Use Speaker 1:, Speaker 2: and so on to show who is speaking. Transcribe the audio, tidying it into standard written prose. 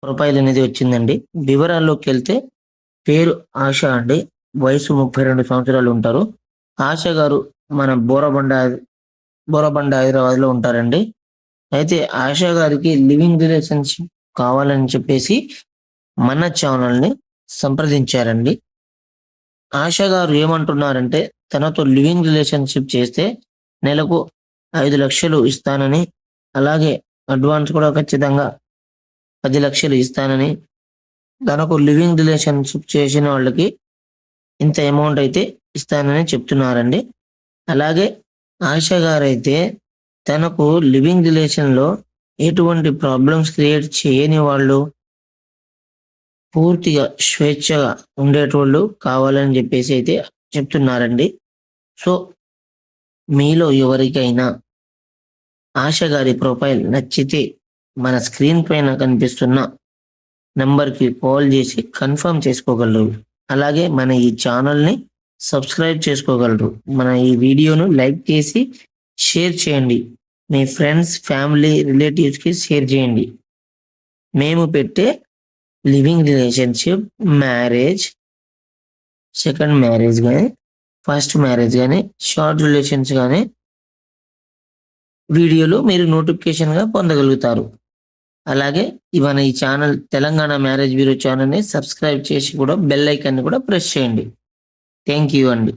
Speaker 1: Profile అనేది వచ్చిందండి. వివరాల్లోకి వెళ్తే పేరు ఆశ అండి. వయసు 32 సంవత్సరాలు ఉంటారు. ఆశ గారు మన బోరబండ హైదరాబాద్‌లో ఉంటారండి. అయితే ఆశ గారికి లివింగ్ రిలేషన్‌షిప్ కావాలని చెప్పేసి మన ఛానల్‌ని సంప్రదించారండి. ఆశ గారు ఏమంటున్నారంటే తనతో లివింగ్ రిలేషన్‌షిప్ చేస్తే నెలకు 5,00,000 ఇస్తానని, అలాగే అడ్వాన్స్ కూడా ఖచ్చితంగా 10,00,000 ఇస్తానని, తనకు లివింగ్ రిలేషన్‌షిప్ చేసిన వాళ్ళకి ఇంత అమౌంట్ అయితే ఇస్తానని చెప్తున్నారండి. అలాగే ఆశ గారైతే తనకు లివింగ్ రిలేషన్‌లో ఎటువంటి ప్రాబ్లమ్స్ క్రియేట్ చేయని వాళ్ళు, పూర్తిగా స్వేచ్ఛగా ఉండేటోళ్ళు కావాలని జెప్పేసి అయితే చెప్తున్నారండి. సో, మీలో ఎవరికైనా ఆశ గారి ప్రొఫైల్ నచ్చితే మన స్క్రీన్ పైన కనిపిస్తున్న నంబర్‌కి కాల్ జేసి కన్ఫర్మ్ చేసుకోగలరు. అలాగే మన ఈ ఛానల్‌ని సబ్స్క్రైబ్ చేసుకోగలరు. మన ఈ వీడియోను లైక్ చేసి షేర్ చేయండి. మీ ఫ్రెండ్స్, ఫ్యామిలీ, రిలేటివ్స్‌కి షేర్ చేయండి. మేము పెట్టే living relationship, marriage, second marriage గాని, ఫస్ట్ మ్యారేజ్ గాని, షార్ట్ రిలేషన్స్ గాని వీడియోలు మీరు నోటిఫికేషన్‌గా పొందగలుగుతారు. అలాగే మన ఈ ఛానల్ తెలంగాణ మ్యారేజ్ బ్యూరో ఛానల్‌ని సబ్స్క్రైబ్ చేసి కూడా బెల్ ఐకాన్‌ని కూడా ప్రెస్ చేయండి. థాంక్ యూ అండి.